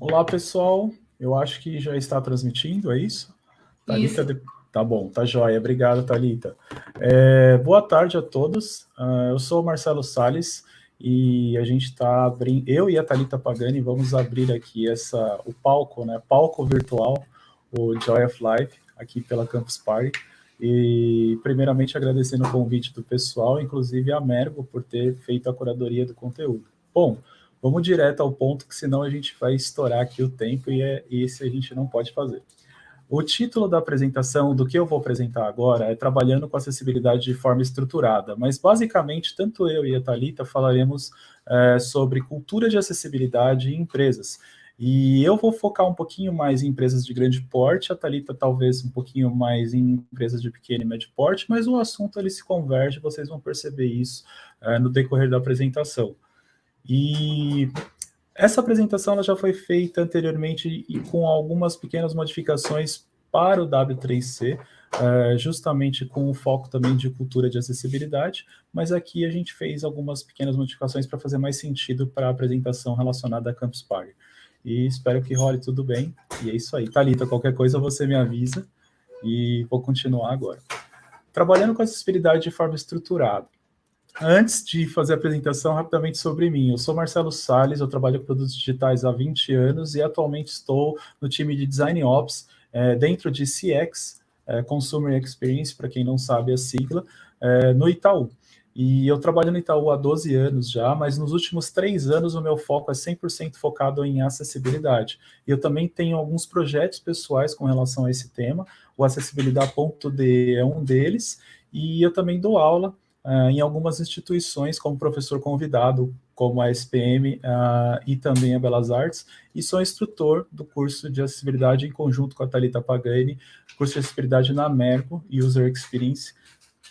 Olá, pessoal. Eu acho que já está transmitindo, é isso? Thalita, Isso. tá bom, tá joia. Obrigado, Thalita. Boa tarde a todos. Eu sou o Marcelo Salles e a gente está abrindo, eu e a Thalita Pagani vamos abrir aqui o palco, né? Palco virtual, o Joy of Life, aqui pela Campus Party. E primeiramente agradecendo o convite do pessoal, inclusive a Mergo, por ter feito a curadoria do conteúdo. Bom, vamos direto ao ponto, que senão a gente vai estourar aqui o tempo e esse a gente não pode fazer. O título da apresentação, do que eu vou apresentar agora, é Trabalhando com Acessibilidade de Forma Estruturada, mas basicamente, tanto eu e a Thalita falaremos sobre cultura de acessibilidade em empresas. E eu vou focar um pouquinho mais em empresas de grande porte, a Thalita talvez um pouquinho mais em empresas de pequeno e médio porte, mas o assunto ele se converge, vocês vão perceber isso no decorrer da apresentação. E essa apresentação ela já foi feita anteriormente e com algumas pequenas modificações para o W3C, justamente com o foco também de cultura de acessibilidade, mas aqui a gente fez algumas pequenas modificações para fazer mais sentido para a apresentação relacionada à Campus Party. E espero que role tudo bem. E é isso aí. Thalita, qualquer coisa você me avisa e vou continuar agora. Trabalhando com acessibilidade de forma estruturada. Antes de fazer a apresentação, rapidamente sobre mim. Eu sou Marcelo Salles, eu trabalho com produtos digitais há 20 anos e atualmente estou no time de Design Ops, dentro de CX, Consumer Experience, para quem não sabe a sigla, no Itaú. E eu trabalho no Itaú há 12 anos já, mas nos últimos 3 anos o meu foco é 100% focado em acessibilidade. E eu também tenho alguns projetos pessoais com relação a esse tema, o Acessibilidade.d é um deles, e eu também dou aula em algumas instituições como professor convidado, como a SPM e também a Belas Artes, e sou instrutor do curso de acessibilidade em conjunto com a Thalita Pagani, curso de acessibilidade na Merco, User Experience,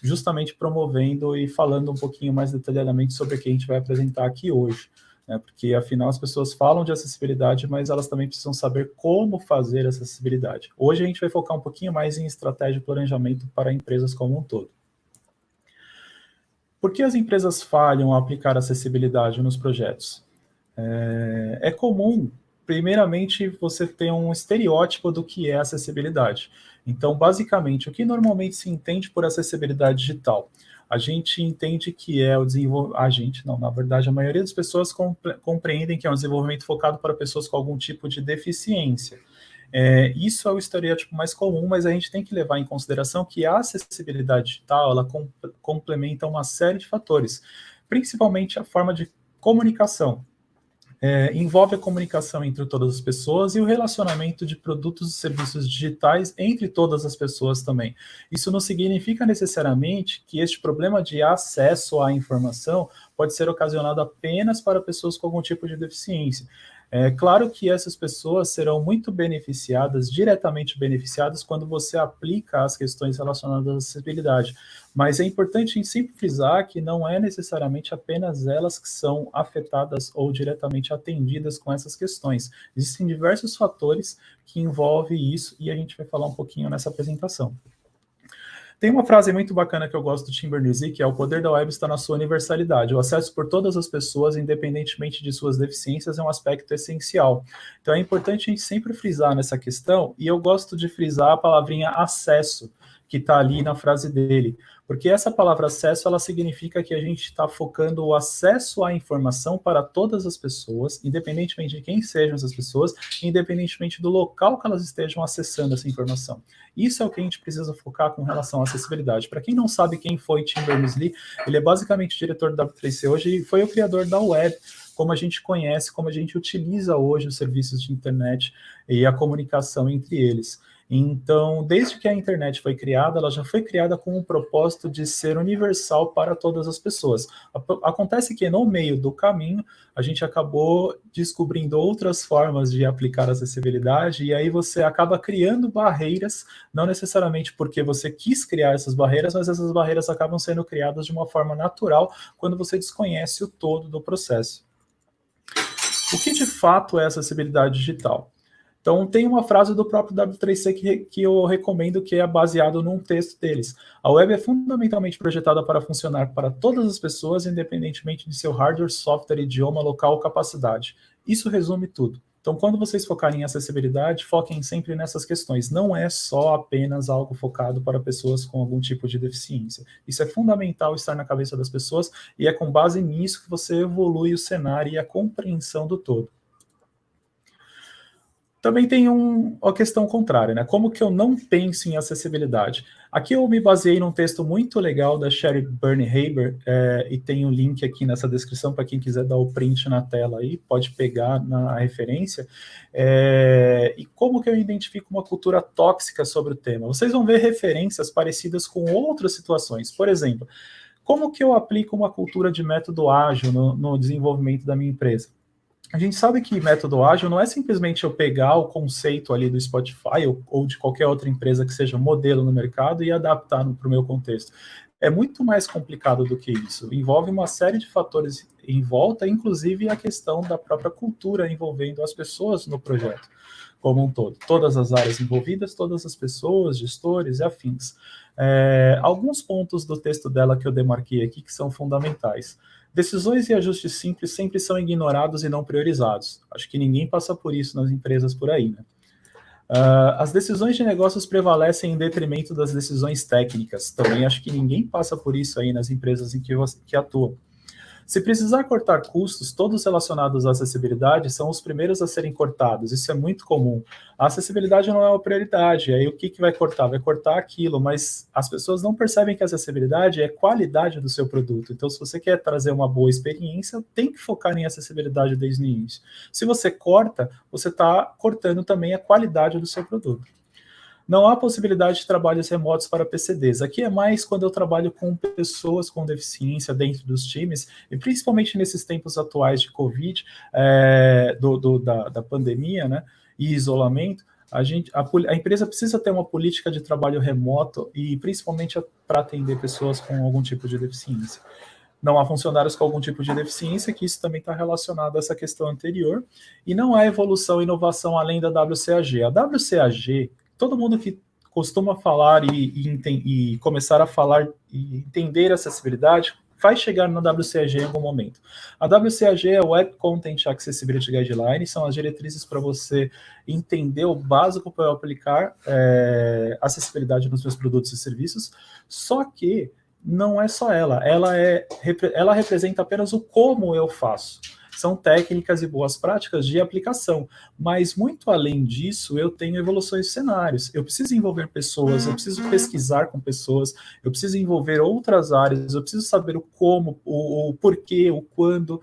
justamente promovendo e falando um pouquinho mais detalhadamente sobre o que a gente vai apresentar aqui hoje, né? Porque afinal as pessoas falam de acessibilidade, mas elas também precisam saber como fazer essa acessibilidade. Hoje a gente vai focar um pouquinho mais em estratégia e planejamento para empresas como um todo. Por que as empresas falham ao aplicar acessibilidade nos projetos? É comum, primeiramente, você ter um estereótipo do que é acessibilidade. Então, basicamente, o que normalmente se entende por acessibilidade digital? A gente entende que é o desenvolvimento. A gente, não, na verdade, a maioria das pessoas compreendem que é um desenvolvimento focado para pessoas com algum tipo de deficiência. Isso é o estereótipo mais comum, mas a gente tem que levar em consideração que a acessibilidade digital ela complementa uma série de fatores, principalmente a forma de comunicação. Envolve a comunicação entre todas as pessoas e o relacionamento de produtos e serviços digitais entre todas as pessoas também. Isso não significa necessariamente que este problema de acesso à informação pode ser ocasionado apenas para pessoas com algum tipo de deficiência. É claro que essas pessoas serão muito beneficiadas, diretamente beneficiadas, quando você aplica as questões relacionadas à acessibilidade. Mas é importante sempre frisar que não é necessariamente apenas elas que são afetadas ou diretamente atendidas com essas questões. Existem diversos fatores que envolvem isso e a gente vai falar um pouquinho nessa apresentação. Tem uma frase muito bacana que eu gosto do Tim Berners-Lee, que é: o poder da web está na sua universalidade. O acesso por todas as pessoas, independentemente de suas deficiências, é um aspecto essencial. Então é importante a gente sempre frisar nessa questão, e eu gosto de frisar a palavrinha acesso, que está ali na frase dele, porque essa palavra acesso, ela significa que a gente está focando o acesso à informação para todas as pessoas, independentemente de quem sejam essas pessoas, independentemente do local que elas estejam acessando essa informação. Isso é o que a gente precisa focar com relação à acessibilidade. Para quem não sabe quem foi Tim Berners-Lee, ele é basicamente diretor do W3C hoje e foi o criador da web, como a gente conhece, como a gente utiliza hoje os serviços de internet e a comunicação entre eles. Então, desde que a internet foi criada, ela já foi criada com o propósito de ser universal para todas as pessoas. Acontece que no meio do caminho, a gente acabou descobrindo outras formas de aplicar acessibilidade, e aí você acaba criando barreiras, não necessariamente porque você quis criar essas barreiras, mas essas barreiras acabam sendo criadas de uma forma natural quando você desconhece o todo do processo. O que de fato é acessibilidade digital? Então, tem uma frase do próprio W3C que eu recomendo, que é baseado num texto deles. A web é fundamentalmente projetada para funcionar para todas as pessoas, independentemente de seu hardware, software, idioma, local ou capacidade. Isso resume tudo. Então, quando vocês focarem em acessibilidade, foquem sempre nessas questões. Não é só apenas algo focado para pessoas com algum tipo de deficiência. Isso é fundamental estar na cabeça das pessoas e é com base nisso que você evolui o cenário e a compreensão do todo. Também tem a questão contrária, né? Como que eu não penso em acessibilidade? Aqui eu me baseei num texto muito legal da Sherry Byrne-Haber, e tem um link aqui nessa descrição para quem quiser dar o print na tela aí, pode pegar na referência. E como que eu identifico uma cultura tóxica sobre o tema? Vocês vão ver referências parecidas com outras situações. Por exemplo, como que eu aplico uma cultura de método ágil no desenvolvimento da minha empresa? A gente sabe que método ágil não é simplesmente eu pegar o conceito ali do Spotify ou de qualquer outra empresa que seja modelo no mercado e adaptar para o meu contexto. É muito mais complicado do que isso. Envolve uma série de fatores em volta, inclusive a questão da própria cultura envolvendo as pessoas no projeto como um todo. Todas as áreas envolvidas, todas as pessoas, gestores e afins. Alguns pontos do texto dela que eu demarquei aqui que são fundamentais. Decisões e ajustes simples sempre são ignorados e não priorizados. Acho que ninguém passa por isso nas empresas por aí, né? As decisões de negócios prevalecem em detrimento das decisões técnicas. Também acho que ninguém passa por isso aí nas empresas em que atua. Se precisar cortar custos, todos relacionados à acessibilidade são os primeiros a serem cortados. Isso é muito comum. A acessibilidade não é uma prioridade. Aí o que vai cortar? Vai cortar aquilo, mas as pessoas não percebem que a acessibilidade é qualidade do seu produto. Então, se você quer trazer uma boa experiência, tem que focar em acessibilidade desde o início. Se você corta, você está cortando também a qualidade do seu produto. Não há possibilidade de trabalhos remotos para PCDs. Aqui é mais quando eu trabalho com pessoas com deficiência dentro dos times, e principalmente nesses tempos atuais de Covid, da pandemia, né, e isolamento, a empresa precisa ter uma política de trabalho remoto, e principalmente para atender pessoas com algum tipo de deficiência. Não há funcionários com algum tipo de deficiência, que isso também está relacionado a essa questão anterior, e não há evolução e inovação além da WCAG. A WCAG, todo mundo que costuma falar e começar a falar e entender acessibilidade, vai chegar na WCAG em algum momento. A WCAG é o Web Content Accessibility Guideline, são as diretrizes para você entender o básico para eu aplicar acessibilidade nos meus produtos e serviços, só que não é só ela representa apenas o como eu faço. São técnicas e boas práticas de aplicação, mas muito além disso, eu tenho evoluções de cenários. Eu preciso envolver pessoas, eu preciso pesquisar com pessoas, eu preciso envolver outras áreas, eu preciso saber o como, o porquê, o quando,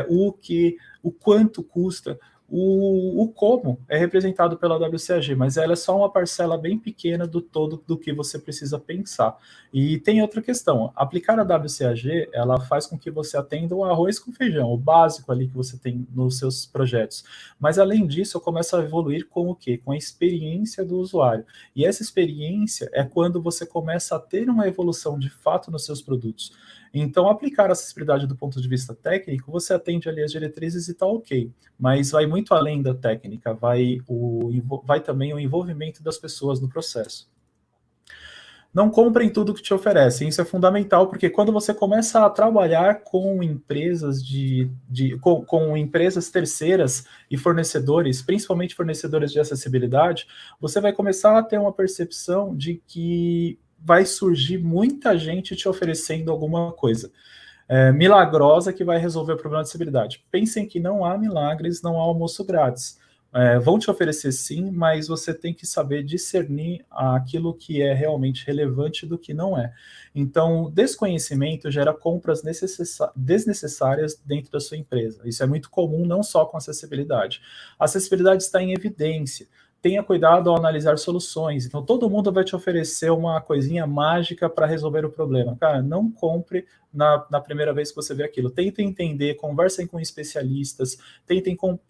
o que, o quanto custa. O como é representado pela WCAG, mas ela é só uma parcela bem pequena do todo do que você precisa pensar. E tem outra questão, aplicar a WCAG, ela faz com que você atenda o arroz com feijão, o básico ali que você tem nos seus projetos. Mas além disso, eu começo a evoluir com o quê? Com a experiência do usuário. E essa experiência é quando você começa a ter uma evolução de fato nos seus produtos. Então, aplicar a acessibilidade do ponto de vista técnico, você atende ali as diretrizes e está ok, mas vai muito além da técnica, vai também o envolvimento das pessoas no processo. Não comprem tudo que te oferecem, isso é fundamental, porque quando você começa a trabalhar com empresas com empresas terceiras e fornecedores, principalmente fornecedores de acessibilidade, você vai começar a ter uma percepção de que vai surgir muita gente te oferecendo alguma coisa milagrosa que vai resolver o problema de acessibilidade. Pensem que não há milagres, não há almoço grátis. Vão te oferecer sim, mas você tem que saber discernir aquilo que é realmente relevante do que não é. Então, desconhecimento gera compras desnecessárias dentro da sua empresa. Isso é muito comum, não só com acessibilidade. A acessibilidade está em evidência. Tenha cuidado ao analisar soluções. Então, todo mundo vai te oferecer uma coisinha mágica para resolver o problema. Cara, não compre na primeira vez que você vê aquilo. Tentem entender, conversem com especialistas,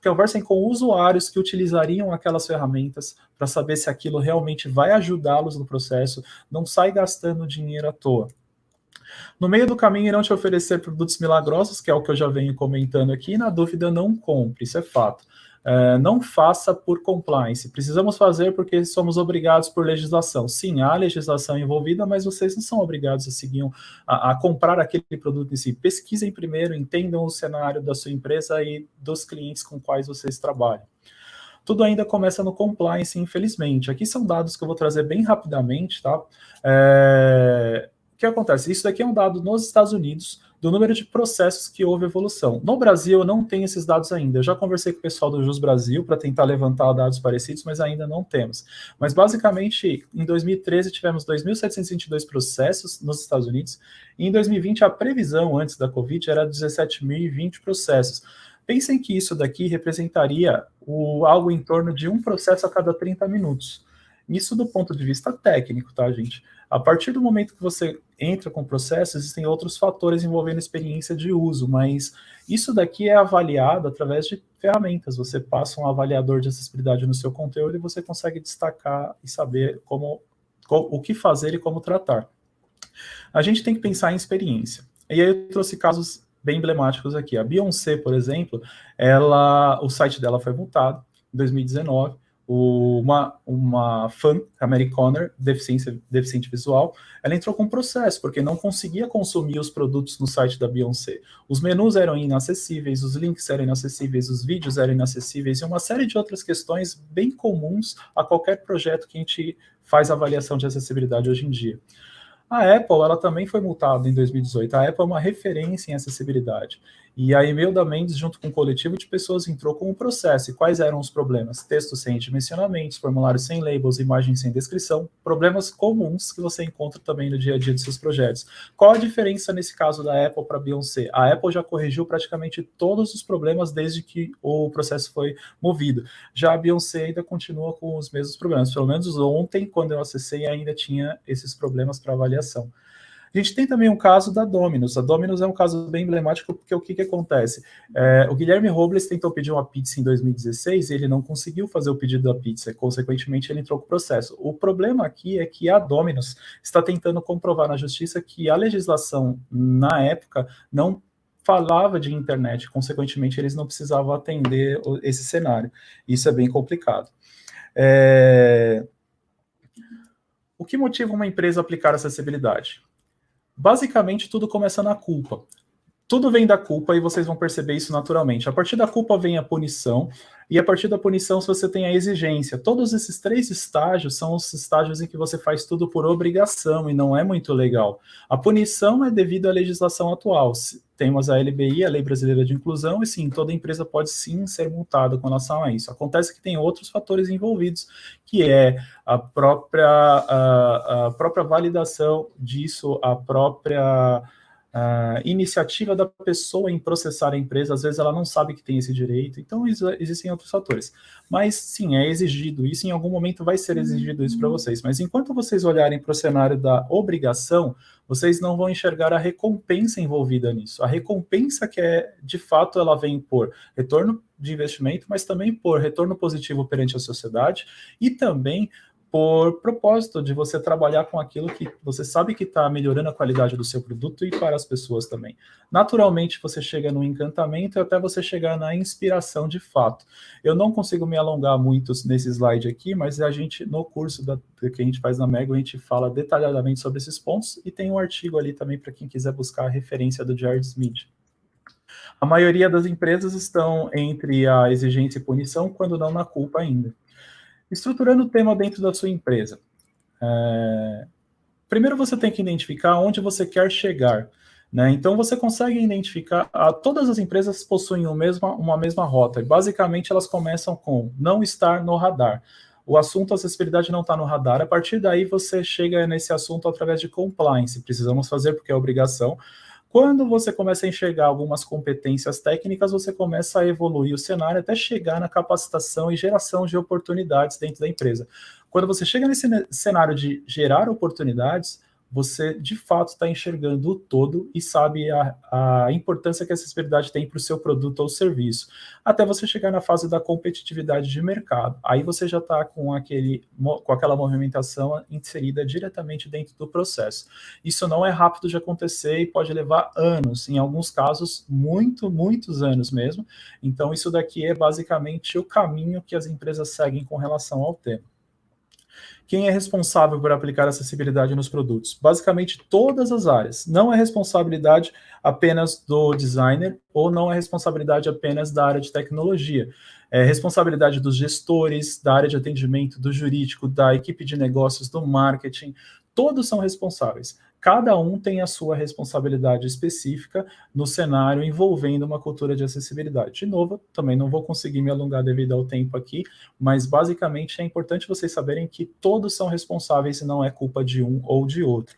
conversem com usuários que utilizariam aquelas ferramentas para saber se aquilo realmente vai ajudá-los no processo. Não sai gastando dinheiro à toa. No meio do caminho irão te oferecer produtos milagrosos, que é o que eu já venho comentando aqui, na dúvida não compre, isso é fato. Não faça por compliance. Precisamos fazer porque somos obrigados por legislação. Sim, há legislação envolvida, mas vocês não são obrigados a comprar aquele produto em si. Pesquisem primeiro, entendam o cenário da sua empresa e dos clientes com quais vocês trabalham. tudo ainda começa no compliance, infelizmente. Aqui são dados que eu vou trazer bem rapidamente, tá? O que acontece? Isso daqui é um dado nos Estados Unidos, do número de processos que houve evolução. No Brasil, eu não tenho esses dados ainda. Eu já conversei com o pessoal do Jus Brasil para tentar levantar dados parecidos, mas ainda não temos. Mas, basicamente, em 2013, tivemos 2.722 processos nos Estados Unidos, e em 2020, a previsão, antes da Covid, era 17.020 processos. Pensem que isso daqui representaria algo em torno de um processo a cada 30 minutos. Isso do ponto de vista técnico, tá, gente? A partir do momento que você entra com o processo, existem outros fatores envolvendo experiência de uso, mas isso daqui é avaliado através de ferramentas. Você passa um avaliador de acessibilidade no seu conteúdo e você consegue destacar e saber o que fazer e como tratar. A gente tem que pensar em experiência. E aí eu trouxe casos bem emblemáticos aqui. A Beyoncé, por exemplo, o site dela foi multado em 2019. Uma fã, a Mary Connor, deficiente visual, ela entrou com um processo, porque não conseguia consumir os produtos no site da Beyoncé. Os menus eram inacessíveis, os links eram inacessíveis, os vídeos eram inacessíveis, e uma série de outras questões bem comuns a qualquer projeto que a gente faz avaliação de acessibilidade hoje em dia. A Apple, ela também foi multada em 2018. A Apple é uma referência em acessibilidade. E a Imelda Mendes, junto com um coletivo de pessoas, entrou com um processo. E quais eram os problemas? Textos sem dimensionamentos, formulários sem labels, imagens sem descrição, problemas comuns que você encontra também no dia a dia dos seus projetos. Qual a diferença nesse caso da Apple para a Beyoncé? A Apple já corrigiu praticamente todos os problemas desde que o processo foi movido. Já a Beyoncé ainda continua com os mesmos problemas. Pelo menos ontem, quando eu acessei, ainda tinha esses problemas para avaliação. A gente tem também um caso da Domino's. A Domino's é um caso bem emblemático, porque o que acontece? O Guilherme Robles tentou pedir uma pizza em 2016 e ele não conseguiu fazer o pedido da pizza. Consequentemente, ele entrou com o processo. O problema aqui é que a Domino's está tentando comprovar na justiça que a legislação, na época, não falava de internet. Consequentemente, eles não precisavam atender esse cenário. Isso é bem complicado. O que motiva uma empresa a aplicar acessibilidade? Basicamente, tudo começa na culpa. Tudo vem da culpa e vocês vão perceber isso naturalmente. A partir da culpa vem a punição, e a partir da punição você tem a exigência. Todos esses 3 estágios são os estágios em que você faz tudo por obrigação, e não é muito legal. A punição é devido à legislação atual. Temos a LBI, a Lei Brasileira de Inclusão, e sim, toda empresa pode sim ser multada com relação a isso. Acontece que tem outros fatores envolvidos, que é a própria validação disso, a própria iniciativa da pessoa em processar a empresa. Às vezes ela não sabe que tem esse direito, então existem outros fatores. Mas sim, é exigido isso, em algum momento vai ser exigido isso para vocês. Mas enquanto vocês olharem para o cenário da obrigação, vocês não vão enxergar a recompensa envolvida nisso. A recompensa que de fato, ela vem por retorno de investimento, mas também por retorno positivo perante a sociedade, e também por propósito de você trabalhar com aquilo que você sabe que está melhorando a qualidade do seu produto e para as pessoas também. Naturalmente, você chega no encantamento até você chegar na inspiração de fato. Eu não consigo me alongar muito nesse slide aqui, mas a gente, no curso que a gente faz na Mego, a gente fala detalhadamente sobre esses pontos, e tem um artigo ali também para quem quiser buscar a referência do Jared Smith. A maioria das empresas estão entre a exigência e punição, quando não na culpa ainda. Estruturando o tema dentro da sua empresa. Primeiro você tem que identificar onde você quer chegar. Né? Então você consegue identificar, todas as empresas possuem uma mesma rota, e basicamente elas começam com não estar no radar. O assunto acessibilidade não está no radar, a partir daí você chega nesse assunto através de compliance, precisamos fazer porque é obrigação. Quando você começa a enxergar algumas competências técnicas, você começa a evoluir o cenário até chegar na capacitação e geração de oportunidades dentro da empresa. Quando você chega nesse cenário de gerar oportunidades, você de fato está enxergando o todo e sabe a importância que a acessibilidade tem para o seu produto ou serviço, até você chegar na fase da competitividade de mercado. Aí você já está com aquela movimentação inserida diretamente dentro do processo. Isso não é rápido de acontecer e pode levar anos, em alguns casos, muitos anos mesmo. Então, isso daqui é basicamente o caminho que as empresas seguem com relação ao tema. Quem é responsável por aplicar acessibilidade nos produtos? Basicamente todas as áreas. Não é responsabilidade apenas do designer ou não é responsabilidade apenas da área de tecnologia. É responsabilidade dos gestores, da área de atendimento, do jurídico, da equipe de negócios, do marketing. Todos são responsáveis. Cada um tem a sua responsabilidade específica no cenário envolvendo uma cultura de acessibilidade. De novo, também não vou conseguir me alongar devido ao tempo aqui, mas basicamente é importante vocês saberem que todos são responsáveis e não é culpa de um ou de outro.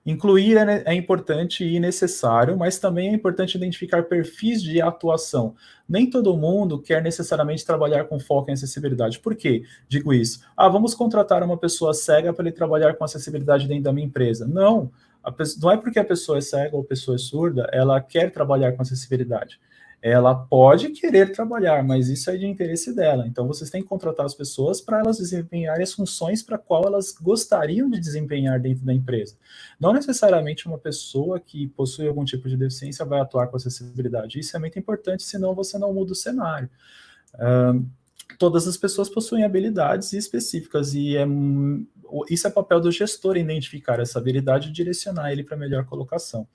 Incluir é importante e necessário, mas também é importante identificar perfis de atuação. Nem todo mundo quer necessariamente trabalhar com foco em acessibilidade. Por quê? Digo isso. Vamos contratar uma pessoa cega para ele trabalhar com acessibilidade dentro da minha empresa. Não, não é porque a pessoa é cega ou a pessoa é surda, ela quer trabalhar com acessibilidade. Ela pode querer trabalhar, mas isso é de interesse dela. Então, vocês têm que contratar as pessoas para elas desempenharem as funções para qual elas gostariam de desempenhar dentro da empresa. Não necessariamente uma pessoa que possui algum tipo de deficiência vai atuar com acessibilidade. Isso é muito importante, senão você não muda o cenário. Todas as pessoas possuem habilidades específicas e isso é papel do gestor identificar essa habilidade e direcionar ele para a melhor colocação.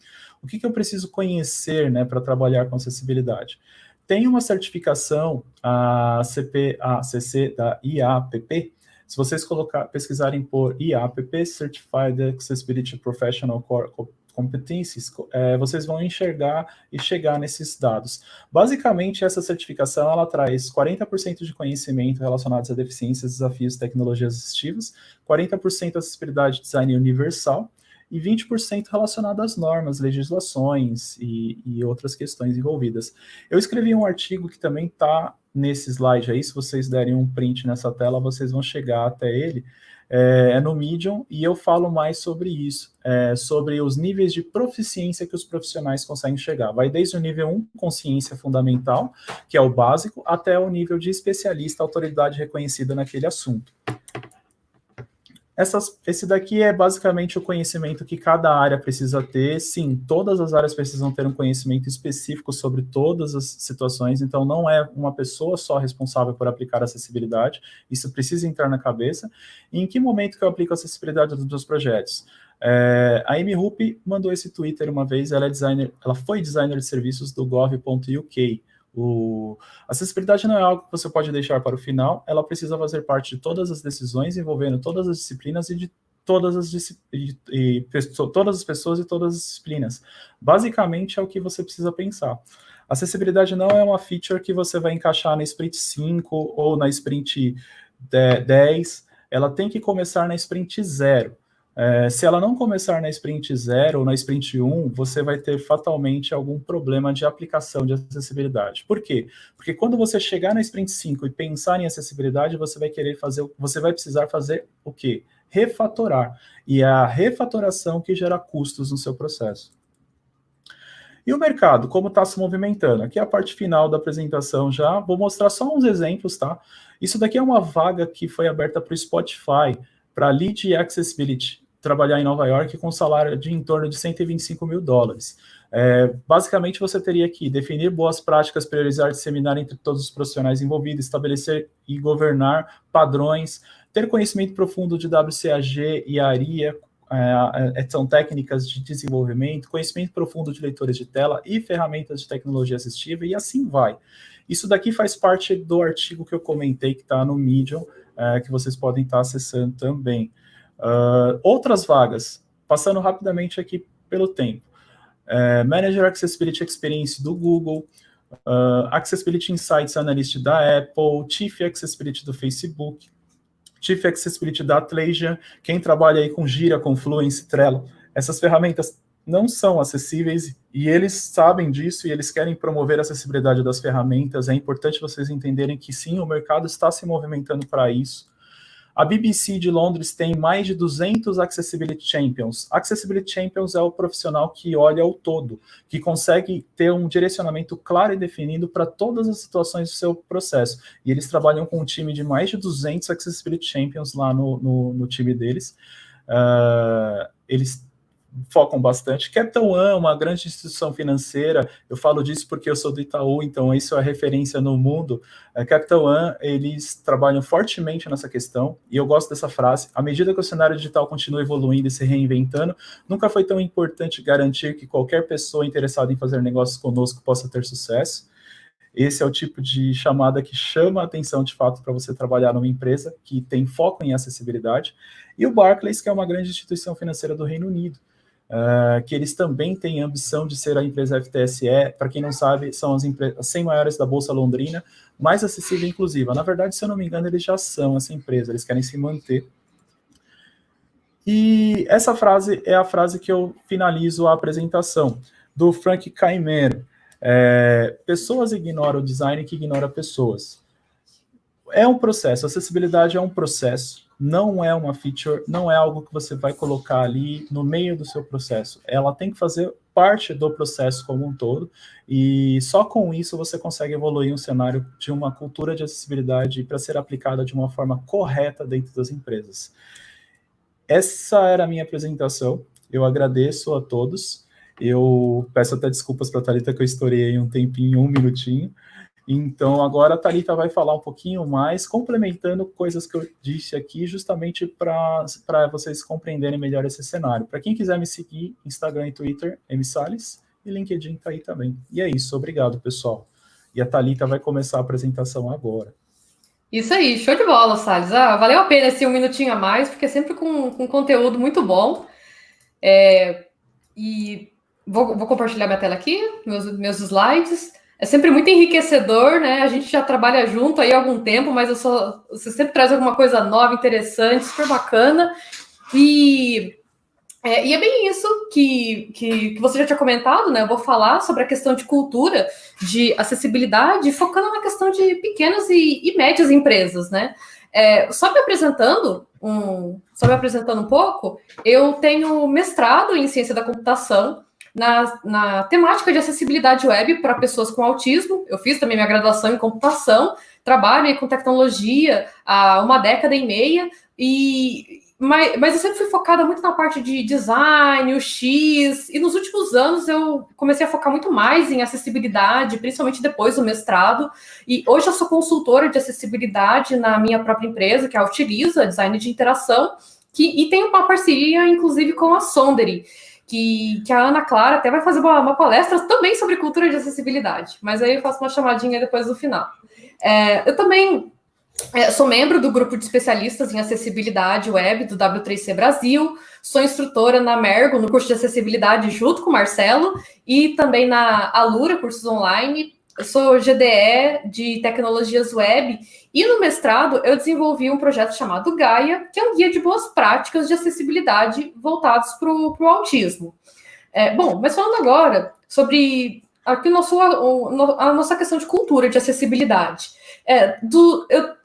O que eu preciso conhecer, né, para trabalhar com acessibilidade? Tem uma certificação, a CC da IAPP. Se vocês pesquisarem por IAPP, Certified Accessibility Professional Core Competencies, vocês vão enxergar e chegar nesses dados. Basicamente, essa certificação ela traz 40% de conhecimento relacionados a deficiências, desafios e tecnologias assistivas, 40% acessibilidade e design universal e 20% relacionado às normas, legislações e outras questões envolvidas. Eu escrevi um artigo que também está nesse slide aí, se vocês derem um print nessa tela, vocês vão chegar até ele, no Medium, e eu falo mais sobre isso, sobre os níveis de proficiência que os profissionais conseguem chegar. Vai desde o nível 1, consciência fundamental, que é o básico, até o nível de especialista, autoridade reconhecida naquele assunto. Esse daqui é basicamente o conhecimento que cada área precisa ter. Sim, todas as áreas precisam ter um conhecimento específico sobre todas as situações, então não é uma pessoa só responsável por aplicar acessibilidade, isso precisa entrar na cabeça. E em que momento que eu aplico acessibilidade nos meus projetos? A Amy Rupp mandou esse Twitter uma vez, ela foi designer de serviços do gov.uk. A acessibilidade não é algo que você pode deixar para o final, ela precisa fazer parte de todas as decisões envolvendo todas as disciplinas e de todas as pessoas e todas as disciplinas. Basicamente é o que você precisa pensar. Acessibilidade não é uma feature que você vai encaixar na sprint 5 ou na sprint 10, ela tem que começar na sprint 0. Se ela não começar na sprint 0 ou na sprint 1, você vai ter fatalmente algum problema de aplicação de acessibilidade. Por quê? Porque quando você chegar na sprint 5 e pensar em acessibilidade, você vai precisar fazer o quê? Refatorar. E é a refatoração que gera custos no seu processo. E o mercado, como está se movimentando? Aqui é a parte final da apresentação já. Vou mostrar só uns exemplos, tá? Isso daqui é uma vaga que foi aberta para o Spotify, para Lead Accessibility, trabalhar em Nova York com salário de em torno de $125 mil. Basicamente, você teria que definir boas práticas, priorizar e disseminar entre todos os profissionais envolvidos, estabelecer e governar padrões, ter conhecimento profundo de WCAG e ARIA, são técnicas de desenvolvimento, conhecimento profundo de leitores de tela e ferramentas de tecnologia assistiva, e assim vai. Isso daqui faz parte do artigo que eu comentei, que está no Medium, que vocês podem estar acessando também. Outras vagas, passando rapidamente aqui pelo tempo. Manager Accessibility Experience do Google, Accessibility Insights Analyst da Apple, Chief Accessibility do Facebook, Chief Accessibility da Atlassian, quem trabalha aí com Gira, Confluence, Trello, essas ferramentas não são acessíveis e eles sabem disso e eles querem promover a acessibilidade das ferramentas. É importante vocês entenderem que sim, o mercado está se movimentando para isso. A BBC de Londres tem mais de 200 Accessibility Champions. Accessibility Champions é o profissional que olha o todo, que consegue ter um direcionamento claro e definido para todas as situações do seu processo. E eles trabalham com um time de mais de 200 Accessibility Champions lá no time deles. Eles focam bastante. Capital One é uma grande instituição financeira, eu falo disso porque eu sou do Itaú, então isso é referência no mundo. Capital One, eles trabalham fortemente nessa questão, e eu gosto dessa frase: à medida que o cenário digital continua evoluindo e se reinventando, nunca foi tão importante garantir que qualquer pessoa interessada em fazer negócios conosco possa ter sucesso. Esse é o tipo de chamada que chama a atenção, de fato, para você trabalhar numa empresa que tem foco em acessibilidade. E o Barclays, que é uma grande instituição financeira do Reino Unido, que eles também têm ambição de ser a empresa FTSE. Para quem não sabe, são as 100 maiores da Bolsa Londrina, mais acessível e inclusiva. Na verdade, se eu não me engano, eles já são essa empresa, eles querem se manter. E essa frase é a frase que eu finalizo a apresentação, do Frank Caimero. Pessoas ignoram o design que ignora pessoas. É um processo, acessibilidade é um processo, não é uma feature, não é algo que você vai colocar ali no meio do seu processo. Ela tem que fazer parte do processo como um todo, e só com isso você consegue evoluir um cenário de uma cultura de acessibilidade para ser aplicada de uma forma correta dentro das empresas. Essa era a minha apresentação, eu agradeço a todos. Eu peço até desculpas para a Thalita que eu estourei aí um tempinho, 1 minutinho. Então, agora a Thalita vai falar um pouquinho mais, complementando coisas que eu disse aqui, justamente para vocês compreenderem melhor esse cenário. Para quem quiser me seguir, Instagram e Twitter, msalles, e LinkedIn está aí também. E é isso, obrigado, pessoal. E a Thalita vai começar a apresentação agora. Isso aí, show de bola, Salles. Valeu a pena esse 1 minutinho a mais, porque é sempre com conteúdo muito bom. E vou compartilhar minha tela aqui, meus slides. É sempre muito enriquecedor, né? A gente já trabalha junto aí há algum tempo, mas você sempre traz alguma coisa nova, interessante, super bacana. E é bem isso que você já tinha comentado, né? Eu vou falar sobre a questão de cultura, de acessibilidade, focando na questão de pequenas e médias empresas, né? Só me apresentando um pouco, eu tenho mestrado em ciência da computação na temática de acessibilidade web para pessoas com autismo. Eu fiz também minha graduação em computação, trabalho com tecnologia há 1 década e meia, mas eu sempre fui focada muito na parte de design, UX, e nos últimos anos eu comecei a focar muito mais em acessibilidade, principalmente depois do mestrado, e hoje eu sou consultora de acessibilidade na minha própria empresa, que é a Utiliza, design de interação, e tem uma parceria, inclusive, com a Sondery, que a Ana Clara até vai fazer uma palestra também sobre cultura de acessibilidade, mas aí eu faço uma chamadinha depois do final. Eu também sou membro do grupo de especialistas em acessibilidade web do W3C Brasil, sou instrutora na Mergo, no curso de acessibilidade, junto com o Marcelo, e também na Alura, cursos online. Eu sou GDE de tecnologias web, e no mestrado eu desenvolvi um projeto chamado Gaia, que é um guia de boas práticas de acessibilidade voltados para o autismo. Mas falando agora sobre aqui a nossa questão de cultura de acessibilidade.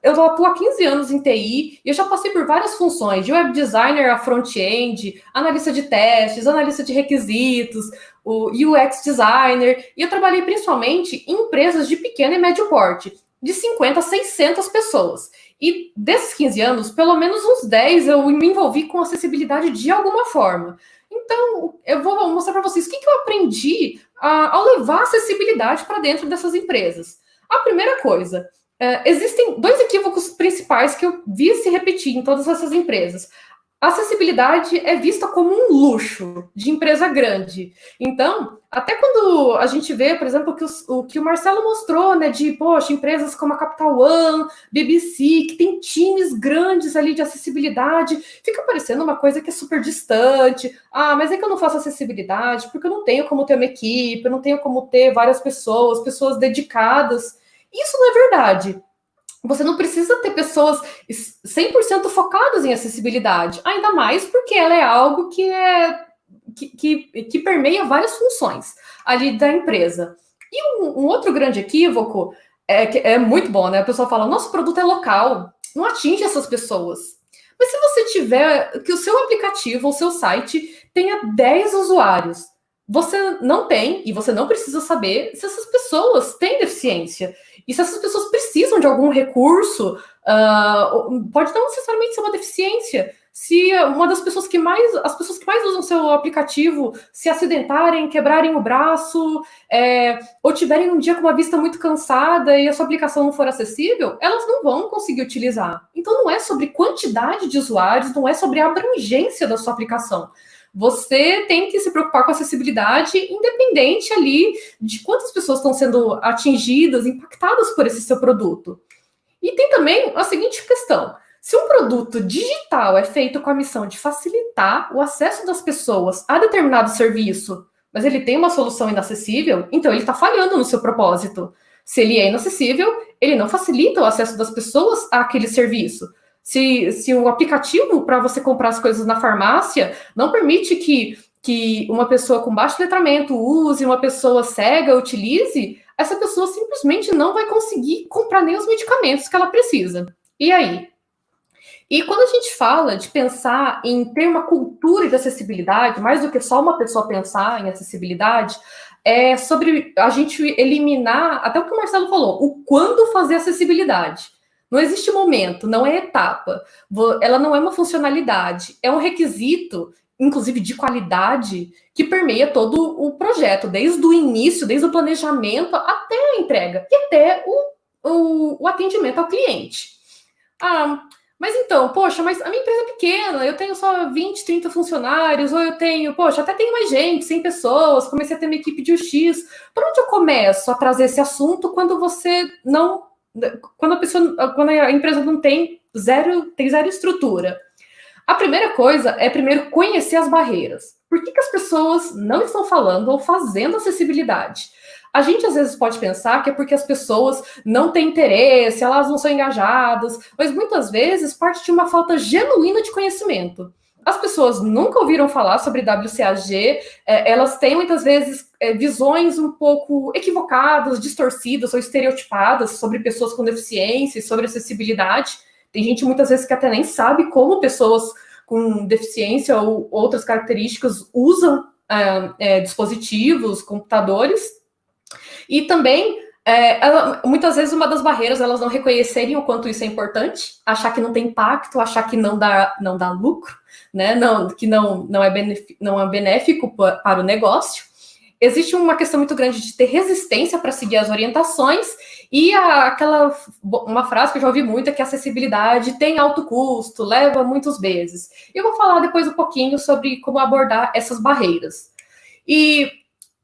Eu atuo há 15 anos em TI e eu já passei por várias funções, de web designer a front-end, analista de testes, analista de requisitos, o UX designer, e eu trabalhei principalmente em empresas de pequeno e médio porte, de 50 a 600 pessoas. E desses 15 anos, pelo menos uns 10 eu me envolvi com acessibilidade de alguma forma. Então, eu vou mostrar para vocês o que eu aprendi ao levar a acessibilidade para dentro dessas empresas. A primeira coisa, existem 2 equívocos principais que eu vi se repetir em todas essas empresas. A acessibilidade é vista como um luxo de empresa grande. Então, até quando a gente vê, por exemplo, o que o Marcelo mostrou, né, de, poxa, empresas como a Capital One, BBC, que tem times grandes ali de acessibilidade, fica parecendo uma coisa que é super distante. Mas é que eu não faço acessibilidade, porque eu não tenho como ter uma equipe, eu não tenho como ter várias pessoas dedicadas. Isso não é verdade. Você não precisa ter pessoas 100% focadas em acessibilidade, ainda mais porque ela é algo que permeia várias funções ali da empresa. E um outro grande equívoco que é muito bom, né? A pessoa fala, nosso produto é local, não atinge essas pessoas. Mas se você tiver que o seu aplicativo, o seu site tenha 10 usuários, você não tem, e você não precisa saber se essas pessoas têm deficiência. E se essas pessoas precisam de algum recurso, pode não necessariamente ser uma deficiência, Se uma das pessoas que mais, as pessoas que mais usam seu aplicativo se acidentarem, quebrarem o braço, ou tiverem um dia com uma vista muito cansada e a sua aplicação não for acessível, elas não vão conseguir utilizar. Então não é sobre quantidade de usuários, não é sobre a abrangência da sua aplicação. Você tem que se preocupar com a acessibilidade independente ali de quantas pessoas estão sendo atingidas, impactadas por esse seu produto. E tem também a seguinte questão: se um produto digital é feito com a missão de facilitar o acesso das pessoas a determinado serviço, mas ele tem uma solução inacessível, então ele está falhando no seu propósito. Se ele é inacessível, ele não facilita o acesso das pessoas àquele serviço. Se o aplicativo para você comprar as coisas na farmácia não permite que uma pessoa com baixo letramento use, uma pessoa cega utilize, essa pessoa simplesmente não vai conseguir comprar nem os medicamentos que ela precisa. E aí? E quando a gente fala de pensar em ter uma cultura de acessibilidade, mais do que só uma pessoa pensar em acessibilidade, é sobre a gente eliminar, até o que o Marcelo falou, o quando fazer acessibilidade. Não existe momento, não é etapa. Ela não é uma funcionalidade, é um requisito, inclusive de qualidade, que permeia todo o projeto, desde o início, desde o planejamento até a entrega e até o atendimento ao cliente. Mas então, poxa, mas a minha empresa é pequena, eu tenho só 20, 30 funcionários, ou eu tenho, poxa, até tenho mais gente, 100 pessoas, comecei a ter uma equipe de UX. Por onde eu começo a trazer esse assunto quando você não... Quando a empresa não tem zero estrutura? A primeira coisa é primeiro conhecer as barreiras. Por que as pessoas não estão falando ou fazendo acessibilidade? A gente às vezes pode pensar que é porque as pessoas não têm interesse, elas não são engajadas, mas muitas vezes parte de uma falta genuína de conhecimento. As pessoas nunca ouviram falar sobre WCAG, elas têm muitas vezes visões um pouco equivocadas, distorcidas ou estereotipadas sobre pessoas com deficiência e sobre acessibilidade. Tem gente muitas vezes que até nem sabe como pessoas com deficiência ou outras características usam dispositivos, computadores. E também, muitas vezes, uma das barreiras, elas não reconhecerem o quanto isso é importante, achar que não tem impacto, achar que não dá lucro, né? Que não é benéfico para o negócio. Existe uma questão muito grande de ter resistência para seguir as orientações e uma frase que eu já ouvi muito é que a acessibilidade tem alto custo, leva muitos meses. Eu vou falar depois um pouquinho sobre como abordar essas barreiras. E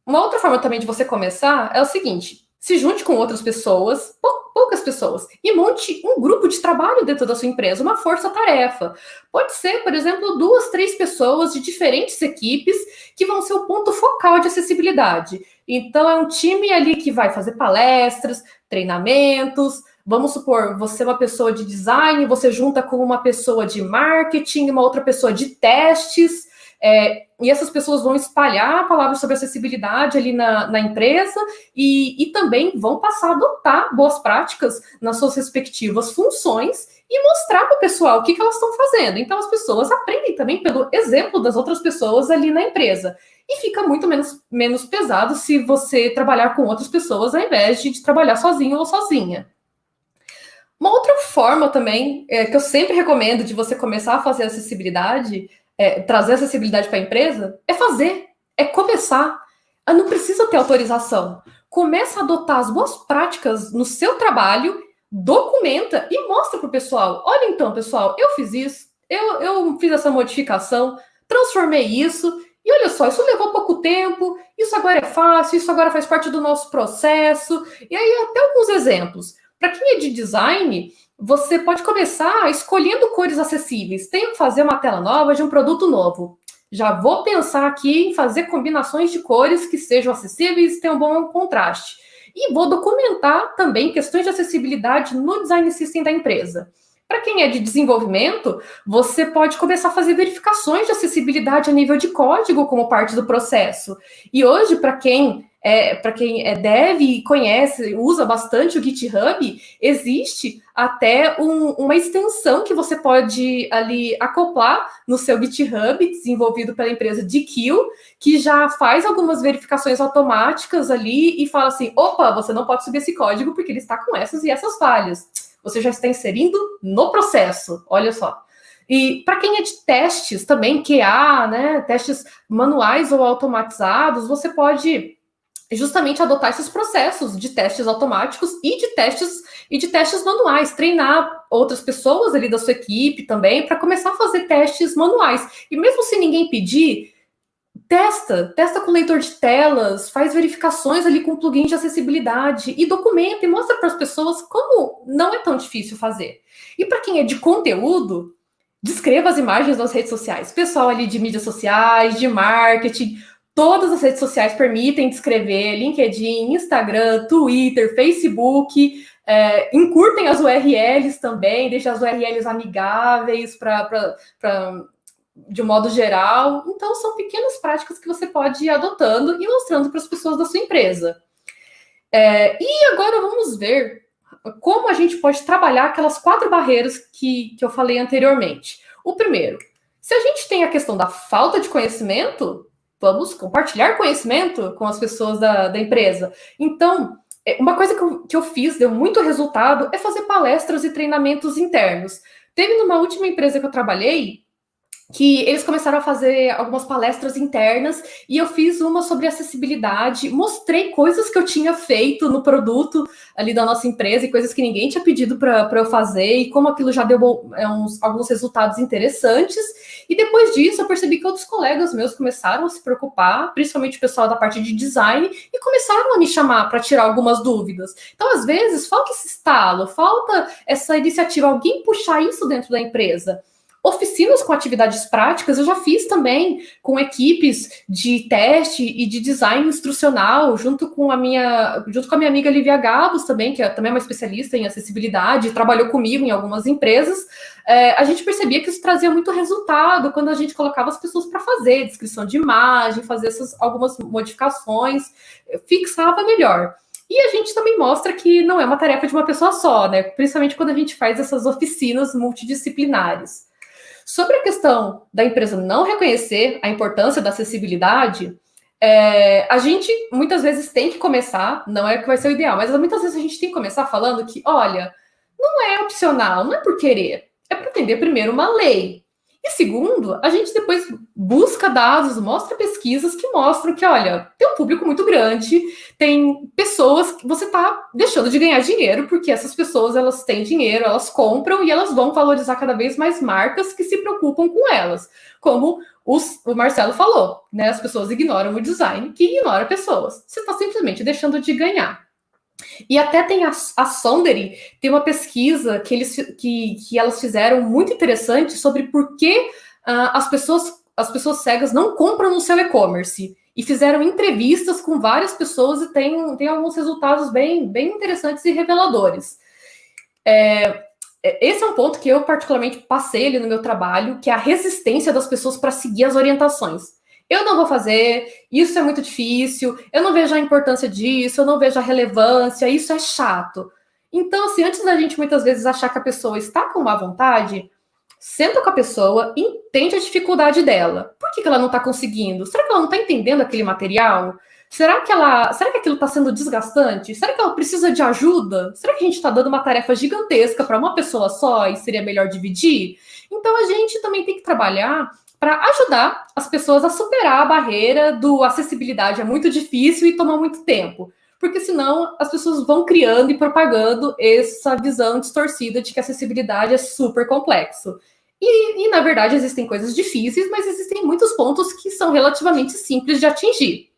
uma outra forma também de você começar é o seguinte: se junte com outras pessoas, poucas pessoas, e monte um grupo de trabalho dentro da sua empresa, uma força-tarefa. Pode ser, por exemplo, 2, 3 pessoas de diferentes equipes que vão ser o ponto focal de acessibilidade. Então, é um time ali que vai fazer palestras, treinamentos. Vamos supor, você é uma pessoa de design, você junta com uma pessoa de marketing, uma outra pessoa de testes. E essas pessoas vão espalhar a palavra sobre acessibilidade ali na empresa e também vão passar a adotar boas práticas nas suas respectivas funções e mostrar para o pessoal o que elas estão fazendo. Então, as pessoas aprendem também pelo exemplo das outras pessoas ali na empresa. E fica muito menos pesado se você trabalhar com outras pessoas ao invés de trabalhar sozinho ou sozinha. Uma outra forma também, que eu sempre recomendo de você começar a fazer acessibilidade, trazer acessibilidade para a empresa, é começar. Não precisa ter autorização. Começa a adotar as boas práticas no seu trabalho, documenta e mostra para o pessoal. Olha então, pessoal, eu fiz isso, eu fiz essa modificação, transformei isso, e olha só, isso levou pouco tempo, isso agora é fácil, isso agora faz parte do nosso processo. E aí, até alguns exemplos. Para quem é de design, você pode começar escolhendo cores acessíveis. Tenho que fazer uma tela nova de um produto novo. Já vou pensar aqui em fazer combinações de cores que sejam acessíveis e tenham um bom contraste. E vou documentar também questões de acessibilidade no design system da empresa. Para quem é de desenvolvimento, você pode começar a fazer verificações de acessibilidade a nível de código como parte do processo. E hoje, para quem dev e conhece, usa bastante o GitHub, existe até uma extensão que você pode ali acoplar no seu GitHub, desenvolvido pela empresa DQ, que já faz algumas verificações automáticas ali e fala assim, opa, você não pode subir esse código porque ele está com essas e essas falhas. Você já está inserindo no processo, olha só. E para quem é de testes também, QA, né, testes manuais ou automatizados, você pode justamente adotar esses processos de testes automáticos e de testes manuais, treinar outras pessoas ali da sua equipe também para começar a fazer testes manuais. E mesmo se ninguém pedir, testa com leitor de telas, faz verificações ali com plugin de acessibilidade e documenta e mostra para as pessoas como não é tão difícil fazer. E para quem é de conteúdo, descreva as imagens nas redes sociais. Pessoal ali de mídias sociais, de marketing, todas as redes sociais permitem descrever, LinkedIn, Instagram, Twitter, Facebook, encurtem as URLs também, deixem as URLs amigáveis de um modo geral. Então, são pequenas práticas que você pode ir adotando e mostrando para as pessoas da sua empresa. E agora vamos ver como a gente pode trabalhar aquelas 4 barreiras que eu falei anteriormente. O primeiro, se a gente tem a questão da falta de conhecimento, vamos compartilhar conhecimento com as pessoas da empresa. Então, uma coisa que eu fiz, deu muito resultado, é fazer palestras e treinamentos internos. Teve numa última empresa que eu trabalhei, que eles começaram a fazer algumas palestras internas e eu fiz uma sobre acessibilidade, mostrei coisas que eu tinha feito no produto ali da nossa empresa e coisas que ninguém tinha pedido para eu fazer e como aquilo já deu alguns resultados interessantes. E depois disso eu percebi que outros colegas meus começaram a se preocupar, principalmente o pessoal da parte de design, e começaram a me chamar para tirar algumas dúvidas. Então, às vezes, falta esse estalo, falta essa iniciativa, alguém puxar isso dentro da empresa. Oficinas com atividades práticas eu já fiz também com equipes de teste e de design instrucional, junto com a minha amiga Lívia Gabos também, que também é uma especialista em acessibilidade, trabalhou comigo em algumas empresas. A gente percebia que isso trazia muito resultado quando a gente colocava as pessoas para fazer descrição de imagem, fazer algumas modificações, fixava melhor. E a gente também mostra que não é uma tarefa de uma pessoa só, né? Principalmente quando a gente faz essas oficinas multidisciplinares. Sobre a questão da empresa não reconhecer a importância da acessibilidade, a gente muitas vezes tem que começar, não é que vai ser o ideal, mas muitas vezes a gente tem que começar falando que, olha, não é opcional, não é por querer, é para entender primeiro uma lei. E segundo, a gente depois busca dados, mostra pesquisas que mostram que, olha, tem um público muito grande, tem pessoas que você está deixando de ganhar dinheiro, porque essas pessoas, elas têm dinheiro, elas compram e elas vão valorizar cada vez mais marcas que se preocupam com elas. Como o Marcelo falou, né? As pessoas ignoram o design, que ignora pessoas. Você está simplesmente deixando de ganhar. E até tem a Sondery, tem uma pesquisa que elas fizeram muito interessante sobre por que as pessoas cegas não compram no seu e-commerce. E fizeram entrevistas com várias pessoas e tem alguns resultados bem, bem interessantes e reveladores. Esse é um ponto que eu particularmente passei ali no meu trabalho, que é a resistência das pessoas para seguir as orientações. Eu não vou fazer, isso é muito difícil, eu não vejo a importância disso, eu não vejo a relevância, isso é chato. Então, assim, antes da gente muitas vezes achar que a pessoa está com má vontade, senta com a pessoa, entende a dificuldade dela. Por que ela não está conseguindo? Será que ela não está entendendo aquele material? Será que aquilo está sendo desgastante? Será que ela precisa de ajuda? Será que a gente está dando uma tarefa gigantesca para uma pessoa só e seria melhor dividir? Então, a gente também tem que trabalhar para ajudar as pessoas a superar a barreira do acessibilidade é muito difícil e toma muito tempo. Porque senão as pessoas vão criando e propagando essa visão distorcida de que a acessibilidade é super complexo. E na verdade, existem coisas difíceis, mas existem muitos pontos que são relativamente simples de atingir.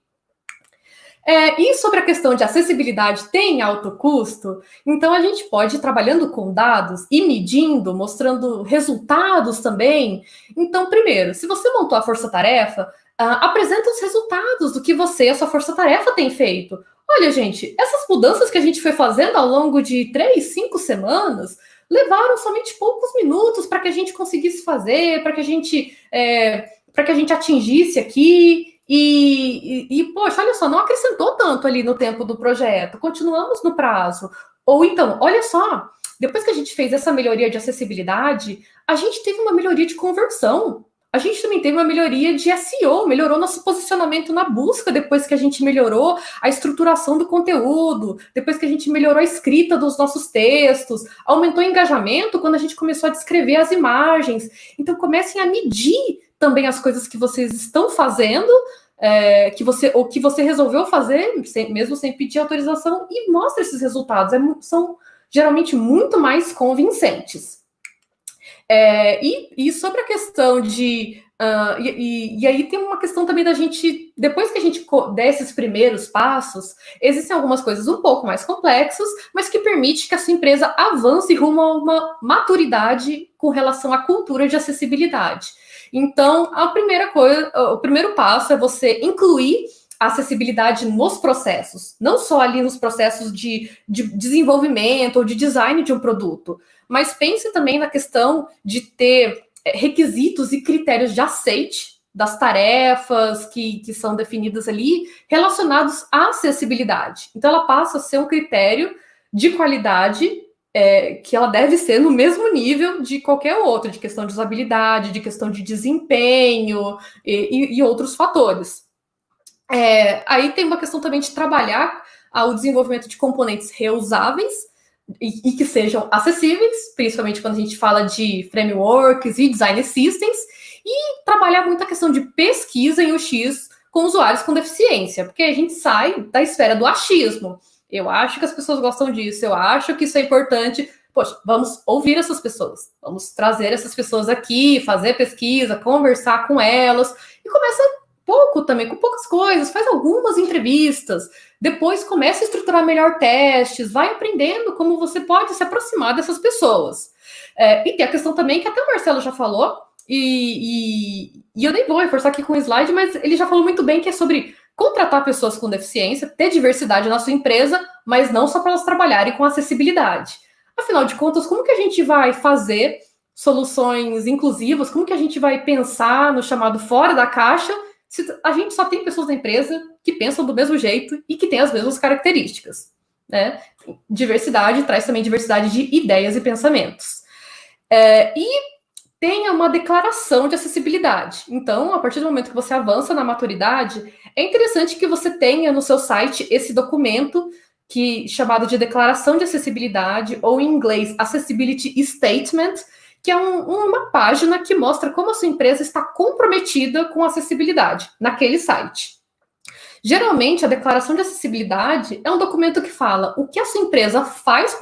E sobre a questão de acessibilidade tem alto custo, então a gente pode ir trabalhando com dados e medindo, mostrando resultados também. Então, primeiro, se você montou a força-tarefa, apresenta os resultados do que você e a sua força-tarefa tem feito. Olha, gente, essas mudanças que a gente foi fazendo ao longo de 3, 5 semanas levaram somente poucos minutos para que a gente conseguisse fazer, para que a gente atingisse aqui. Poxa, olha só, não acrescentou tanto ali no tempo do projeto, continuamos no prazo. Ou então, olha só, depois que a gente fez essa melhoria de acessibilidade, a gente teve uma melhoria de conversão. a gente também teve uma melhoria de SEO, melhorou nosso posicionamento na busca depois que a gente melhorou a estruturação do conteúdo, depois que a gente melhorou a escrita dos nossos textos, aumentou o engajamento quando a gente começou a descrever as imagens. Então, comecem a medir também as coisas que vocês estão fazendo, que você resolveu fazer, mesmo sem pedir autorização, e mostre esses resultados. São geralmente muito mais convincentes. E sobre a questão de... e aí tem uma questão também da gente... Depois que a gente der esses primeiros passos, existem algumas coisas um pouco mais complexas, mas que permite que a sua empresa avance rumo a uma maturidade com relação à cultura de acessibilidade. Então, o primeiro passo é você incluir a acessibilidade nos processos, não só ali nos processos de desenvolvimento ou de design de um produto, mas pense também na questão de ter requisitos e critérios de aceite das tarefas que são definidas ali relacionados à acessibilidade. Então, ela passa a ser um critério de qualidade que ela deve ser no mesmo nível de qualquer outro, de questão de usabilidade, de questão de desempenho e outros fatores. Aí tem uma questão também de trabalhar o desenvolvimento de componentes reusáveis e que sejam acessíveis, principalmente quando a gente fala de frameworks e design systems, e trabalhar muito a questão de pesquisa em UX com usuários com deficiência, porque a gente sai da esfera do achismo. Eu acho que as pessoas gostam disso, eu acho que isso é importante. Poxa, vamos ouvir essas pessoas, vamos trazer essas pessoas aqui, fazer pesquisa, conversar com elas, e começa pouco também, com poucas coisas, faz algumas entrevistas, depois começa a estruturar melhor testes, vai aprendendo como você pode se aproximar dessas pessoas. E tem a questão também que até o Marcelo já falou, e eu nem vou reforçar aqui com o slide, mas ele já falou muito bem que é sobre contratar pessoas com deficiência, ter diversidade na sua empresa, mas não só para elas trabalharem com acessibilidade. Afinal de contas, como que a gente vai fazer soluções inclusivas, como que a gente vai pensar no chamado fora da caixa, se a gente só tem pessoas na empresa que pensam do mesmo jeito e que têm as mesmas características, né? Diversidade traz também diversidade de ideias e pensamentos. E tenha uma declaração de acessibilidade. Então, a partir do momento que você avança na maturidade, é interessante que você tenha no seu site esse documento chamado de declaração de acessibilidade, ou em inglês, Accessibility Statement, que é uma página que mostra como a sua empresa está comprometida com a acessibilidade naquele site. Geralmente, a declaração de acessibilidade é um documento que fala o que a sua empresa faz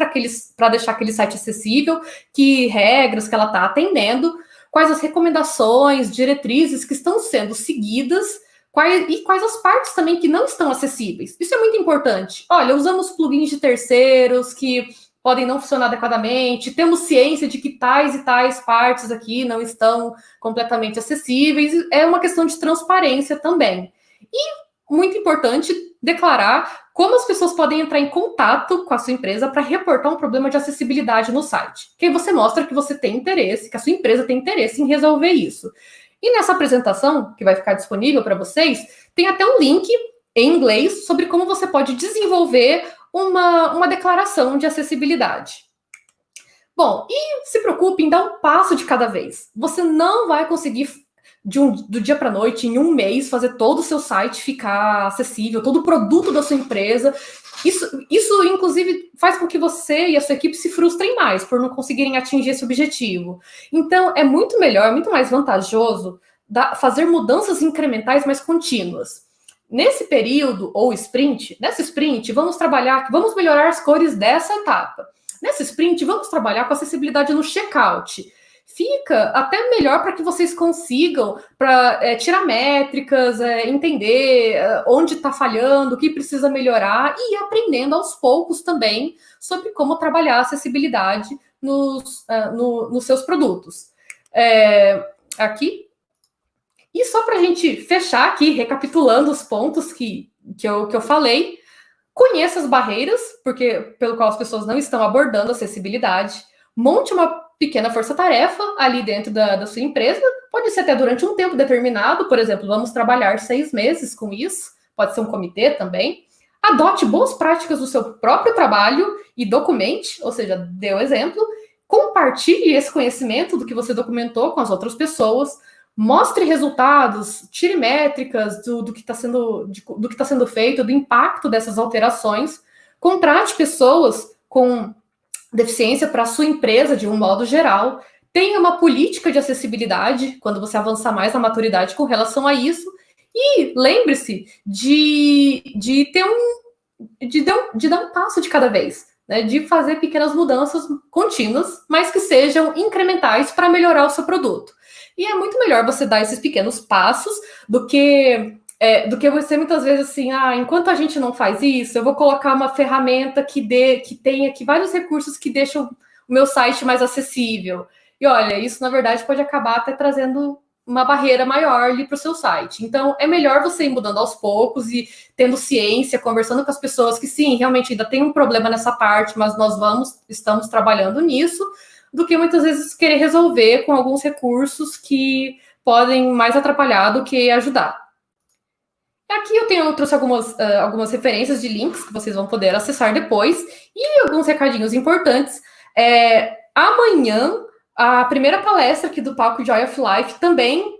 para deixar aquele site acessível, que regras que ela está atendendo, quais as recomendações, diretrizes que estão sendo seguidas, quais as partes também que não estão acessíveis. Isso é muito importante. Olha, usamos plugins de terceiros que podem não funcionar adequadamente, temos ciência de que tais e tais partes aqui não estão completamente acessíveis, é uma questão de transparência também. E, muito importante, declarar como as pessoas podem entrar em contato com a sua empresa para reportar um problema de acessibilidade no site. Que aí você mostra que você tem interesse, que a sua empresa tem interesse em resolver isso. E nessa apresentação, que vai ficar disponível para vocês, tem até um link em inglês sobre como você pode desenvolver uma declaração de acessibilidade. Bom, e se preocupe em dar um passo de cada vez. Você não vai conseguir, do dia para a noite, em um mês, fazer todo o seu site ficar acessível, todo o produto da sua empresa. Isso, inclusive, faz com que você e a sua equipe se frustrem mais por não conseguirem atingir esse objetivo. Então, é muito melhor, muito mais vantajoso fazer mudanças incrementais mais contínuas. Nesse período, ou nessa sprint, vamos melhorar as cores dessa etapa. Nessa sprint, vamos trabalhar com acessibilidade no checkout. Fica até melhor para que vocês consigam tirar métricas, entender onde está falhando, o que precisa melhorar e ir aprendendo aos poucos também sobre como trabalhar a acessibilidade nos seus produtos. Aqui. E só para a gente fechar aqui, recapitulando os pontos que eu falei, conheça as barreiras, pelo qual as pessoas não estão abordando a acessibilidade, monte uma pequena força-tarefa ali dentro da sua empresa, pode ser até durante um tempo determinado, por exemplo, vamos trabalhar 6 meses com isso, pode ser um comitê também, adote boas práticas do seu próprio trabalho e documente, ou seja, dê o exemplo, compartilhe esse conhecimento do que você documentou com as outras pessoas, mostre resultados, tire métricas do que está sendo feito, do impacto dessas alterações, contrate pessoas com deficiência para a sua empresa de um modo geral, tenha uma política de acessibilidade quando você avançar mais na maturidade com relação a isso, e lembre-se de dar um passo de cada vez, né, de fazer pequenas mudanças contínuas, mas que sejam incrementais para melhorar o seu produto. E é muito melhor você dar esses pequenos passos do que você muitas vezes assim, enquanto a gente não faz isso, eu vou colocar uma ferramenta que tenha aqui vários recursos que deixam o meu site mais acessível. E olha, isso na verdade pode acabar até trazendo uma barreira maior ali para o seu site. Então, é melhor você ir mudando aos poucos e tendo ciência, conversando com as pessoas que sim, realmente ainda tem um problema nessa parte, mas estamos trabalhando nisso, do que muitas vezes querer resolver com alguns recursos que podem mais atrapalhar do que ajudar. Aqui eu trouxe algumas referências de links que vocês vão poder acessar depois e alguns recadinhos importantes. Amanhã, a primeira palestra aqui do Palco Joy of Life, também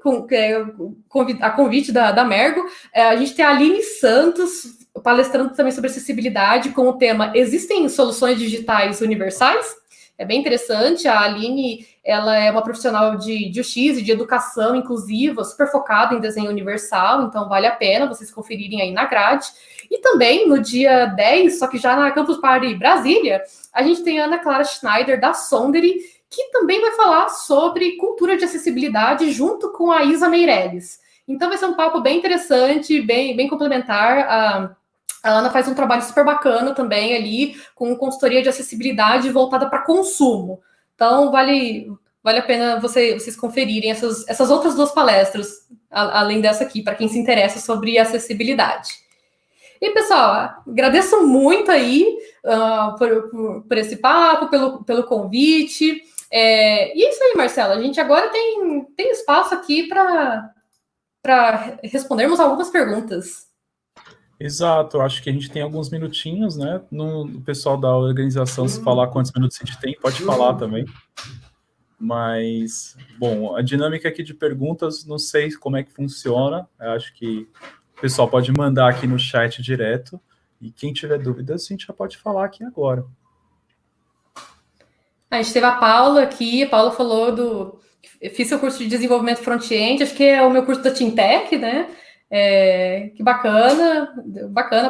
a convite da Mergo, a gente tem a Aline Santos palestrando também sobre acessibilidade com o tema Existem Soluções Digitais Universais? É bem interessante. A Aline, ela é uma profissional de UX e de educação inclusiva, super focada em desenho universal, então vale a pena vocês conferirem aí na grade. E também, no dia 10, só que já na Campus Party Brasília, a gente tem a Ana Clara Schneider, da Sonderi, que também vai falar sobre cultura de acessibilidade junto com a Isa Meirelles. Então vai ser um papo bem interessante, bem complementar. A Ana faz um trabalho super bacana também ali, com consultoria de acessibilidade voltada para consumo. Então, vale a pena vocês conferirem essas outras duas palestras, além dessa aqui, para quem se interessa sobre acessibilidade. E, pessoal, agradeço muito aí por esse papo, pelo convite. E é isso aí, Marcela. A gente agora tem espaço aqui para respondermos algumas perguntas. Exato, acho que a gente tem alguns minutinhos, né? O pessoal da organização, se falar quantos minutos a gente tem, pode falar também. Mas, bom, a dinâmica aqui de perguntas, não sei como é que funciona. Eu acho que o pessoal pode mandar aqui no chat direto. E quem tiver dúvidas, a gente já pode falar aqui agora. A gente teve a Paula aqui. A Paula falou fiz seu curso de desenvolvimento front-end, acho que é o meu curso da Tintec, né? Que bacana,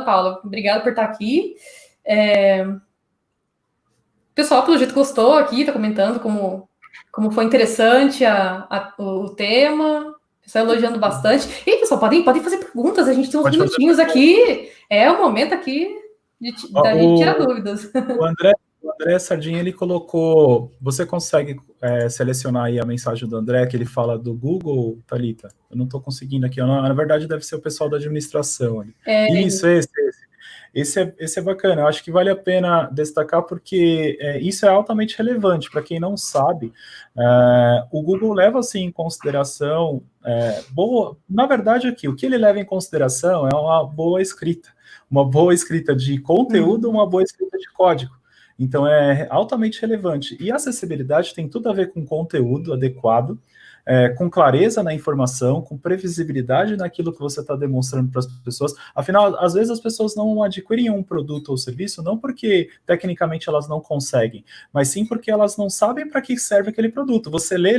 Paula. Obrigada por estar aqui. O pessoal, pelo jeito, gostou aqui, está comentando como foi interessante o tema. O pessoal elogiando bastante. E, pessoal, podem fazer perguntas, a gente tem uns minutinhos aqui. É o momento aqui da gente tirar dúvidas. O André Sardinha, ele colocou... Você consegue selecionar aí a mensagem do André, que ele fala do Google, Thalita? Eu não estou conseguindo aqui. Na verdade, deve ser o pessoal da administração. Isso, esse é bacana. Eu acho que vale a pena destacar, porque isso é altamente relevante. Para quem não sabe, o Google leva, assim, em consideração... Na verdade, aqui, o que ele leva em consideração é uma boa escrita. Uma boa escrita de conteúdo, uma boa escrita de código. Então, é altamente relevante. E a acessibilidade tem tudo a ver com conteúdo adequado, com clareza na informação, com previsibilidade naquilo que você está demonstrando para as pessoas. Afinal, às vezes as pessoas não adquirem um produto ou serviço, não porque tecnicamente elas não conseguem, mas sim porque elas não sabem para que serve aquele produto. Você lê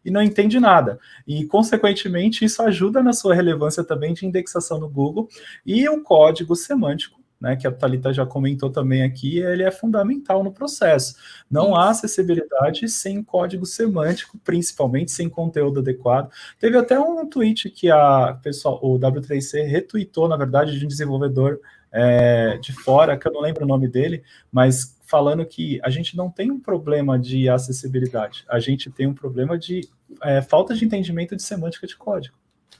e não entende nada. E, consequentemente, isso ajuda na sua relevância também de indexação no Google. E o código semântico, né, que a Thalita já comentou também aqui, ele é fundamental no processo. Não há acessibilidade sem código semântico, principalmente sem conteúdo adequado. Teve até um tweet que o W3C retweetou, na verdade, de um desenvolvedor de fora, que eu não lembro o nome dele, mas falando que a gente não tem um problema de acessibilidade, a gente tem um problema de falta de entendimento de semântica de código.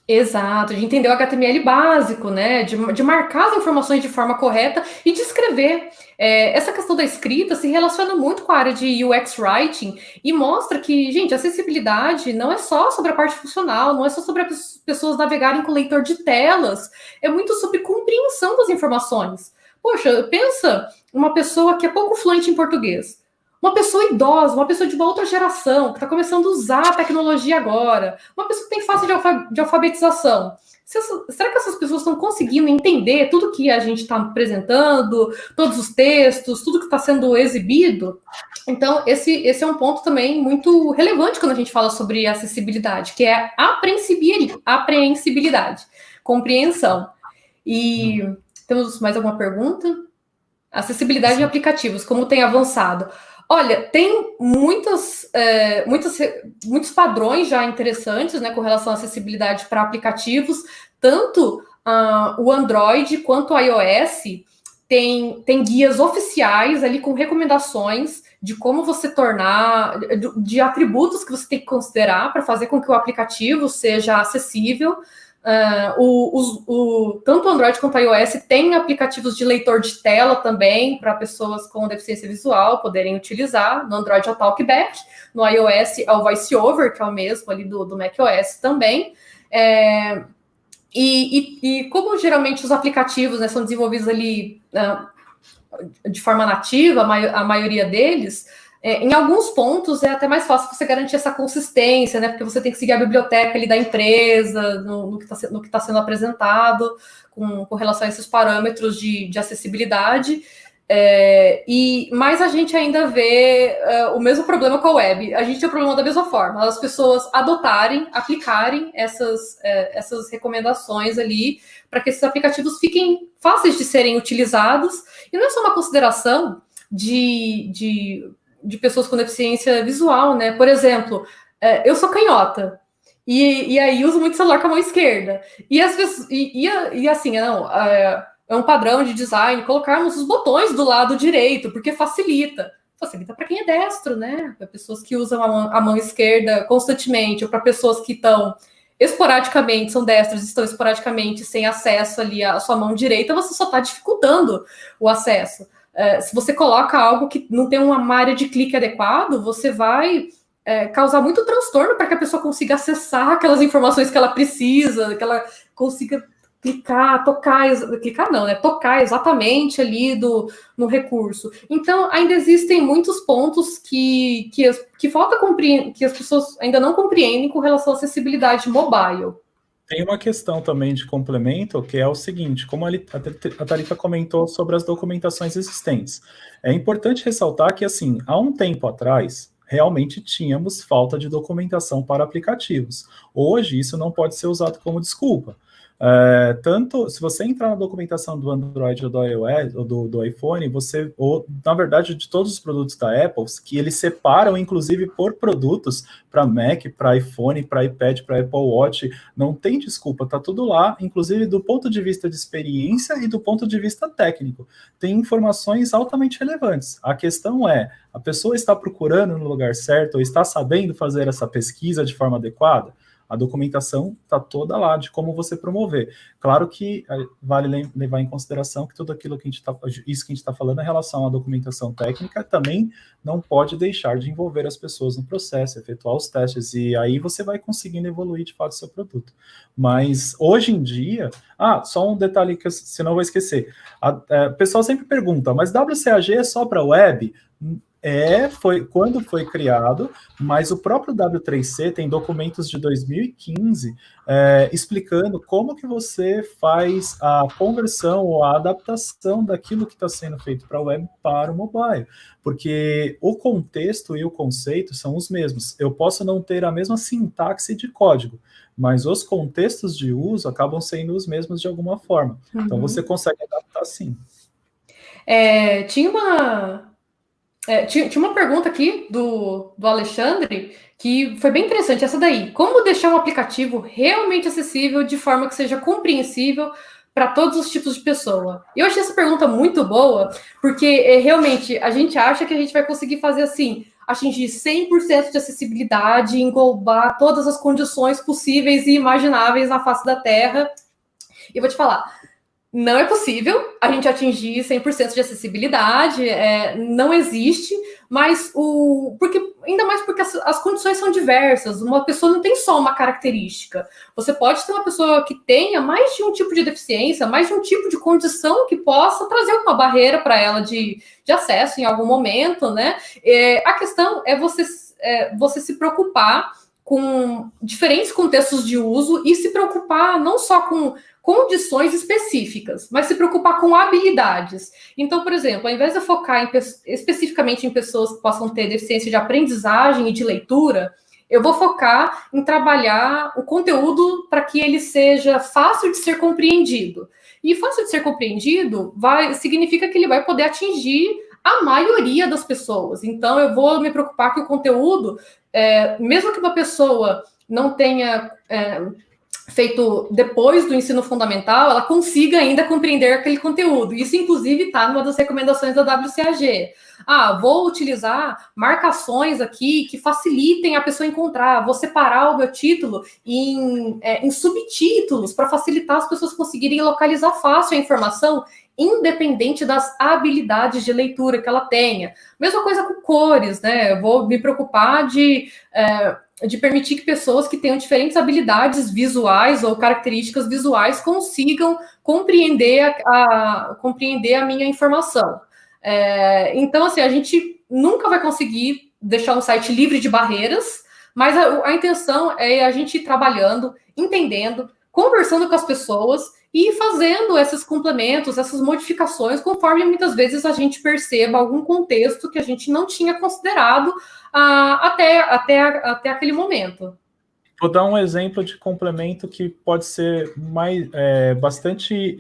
Exato, de entender o HTML básico, né? De marcar as informações de forma correta e de escrever. Essa questão da escrita se relaciona muito com a área de UX Writing e mostra que, gente, acessibilidade não é só sobre a parte funcional, não é só sobre as pessoas navegarem com leitor de telas, é muito sobre compreensão das informações. Poxa, pensa uma pessoa que é pouco fluente em português. uma pessoa idosa, uma pessoa de uma outra geração, que está começando a usar a tecnologia agora, uma pessoa que tem fase de alfabetização. Será que essas pessoas estão conseguindo entender tudo que a gente está apresentando, todos os textos, tudo que está sendo exibido? Então, esse é um ponto também muito relevante quando a gente fala sobre acessibilidade, que é apreensibilidade, compreensão. E temos mais alguma pergunta? Acessibilidade em aplicativos, como tem avançado? Olha, tem muitos padrões já interessantes, né, com relação à acessibilidade para aplicativos, tanto o Android quanto o iOS tem guias oficiais ali com recomendações de como você tornar, de atributos que você tem que considerar para fazer com que o aplicativo seja acessível. Tanto o Android quanto o iOS tem aplicativos de leitor de tela também para pessoas com deficiência visual poderem utilizar. No Android é o TalkBack, no iOS é o VoiceOver, que é o mesmo ali do macOS também. E como geralmente os aplicativos, né, são desenvolvidos ali de forma nativa, a maioria deles, em alguns pontos é até mais fácil você garantir essa consistência, né? Porque você tem que seguir a biblioteca ali da empresa, no que está sendo apresentado, com relação a esses parâmetros de acessibilidade. Mas a gente ainda vê o mesmo problema com a web. A gente tem o problema da mesma forma, as pessoas aplicarem essas recomendações ali para que esses aplicativos fiquem fáceis de serem utilizados. E não é só uma consideração de pessoas com deficiência visual, né? Por exemplo, eu sou canhota e aí uso muito celular com a mão esquerda. E as pessoas, assim, é um padrão de design colocarmos os botões do lado direito, porque facilita para quem é destro, né? Para pessoas que usam a mão esquerda constantemente, ou para pessoas que estão esporadicamente, são destros, estão esporadicamente sem acesso ali à sua mão direita, você só está dificultando o acesso. Se você coloca algo que não tem uma área de clique adequado, você vai causar muito transtorno para que a pessoa consiga acessar aquelas informações que ela precisa, que ela consiga tocar exatamente ali no recurso. Então, ainda existem muitos pontos que falta compreender, que as pessoas ainda não compreendem com relação à acessibilidade mobile. Tem uma questão também de complemento, que é o seguinte, como a Thalita comentou sobre as documentações existentes. É importante ressaltar que, assim, há um tempo atrás, realmente tínhamos falta de documentação para aplicativos. Hoje, isso não pode ser usado como desculpa. Tanto se você entrar na documentação do Android ou do iOS ou do iPhone, ou na verdade de todos os produtos da Apple, que eles separam inclusive por produtos para Mac, para iPhone, para iPad, para Apple Watch, não tem desculpa, tá tudo lá, inclusive do ponto de vista de experiência e do ponto de vista técnico. Tem informações altamente relevantes. A questão é, a pessoa está procurando no lugar certo ou está sabendo fazer essa pesquisa de forma adequada? A documentação está toda lá de como você promover. Claro que vale levar em consideração que tudo aquilo que a gente está falando em relação à documentação técnica também não pode deixar de envolver as pessoas no processo, efetuar os testes, e aí você vai conseguindo evoluir de fato o seu produto. Mas hoje em dia, só um detalhe que senão eu vou esquecer. O pessoal sempre pergunta, mas WCAG é só para web? Foi quando foi criado, mas o próprio W3C tem documentos de 2015 explicando como que você faz a conversão ou a adaptação daquilo que está sendo feito para a web para o mobile, porque o contexto e o conceito são os mesmos. Eu posso não ter a mesma sintaxe de código, mas os contextos de uso acabam sendo os mesmos de alguma forma. Uhum. Então você consegue adaptar sim. Tinha uma pergunta aqui do Alexandre que foi bem interessante, essa daí. Como deixar um aplicativo realmente acessível de forma que seja compreensível para todos os tipos de pessoa? Eu achei essa pergunta muito boa, porque realmente a gente acha que a gente vai conseguir fazer assim, atingir 100% de acessibilidade, englobar todas as condições possíveis e imagináveis na face da Terra. E eu vou te falar, não é possível a gente atingir 100% de acessibilidade, não existe, mas ainda mais porque as condições são diversas, uma pessoa não tem só uma característica. Você pode ter uma pessoa que tenha mais de um tipo de deficiência, mais de um tipo de condição que possa trazer uma barreira para ela de acesso em algum momento, né? A questão é você se preocupar com diferentes contextos de uso e se preocupar não só com condições específicas, mas se preocupar com habilidades. Então, por exemplo, ao invés de focar especificamente em pessoas que possam ter deficiência de aprendizagem e de leitura, eu vou focar em trabalhar o conteúdo para que ele seja fácil de ser compreendido. E fácil de ser compreendido significa que ele vai poder atingir a maioria das pessoas. Então, eu vou me preocupar que o conteúdo, mesmo que uma pessoa não tenha feito depois do ensino fundamental, ela consiga ainda compreender aquele conteúdo. Isso, inclusive, está numa das recomendações da WCAG. Vou utilizar marcações aqui que facilitem a pessoa encontrar. Vou separar o meu título em subtítulos para facilitar as pessoas conseguirem localizar fácil a informação, independente das habilidades de leitura que ela tenha. Mesma coisa com cores, né? Eu vou me preocupar de permitir que pessoas que tenham diferentes habilidades visuais ou características visuais consigam compreender a minha informação. Então, assim, a gente nunca vai conseguir deixar um site livre de barreiras, mas a intenção é a gente ir trabalhando, entendendo, conversando com as pessoas e fazendo esses complementos, essas modificações, conforme muitas vezes a gente perceba algum contexto que a gente não tinha considerado até aquele momento. Vou dar um exemplo de complemento que pode ser bastante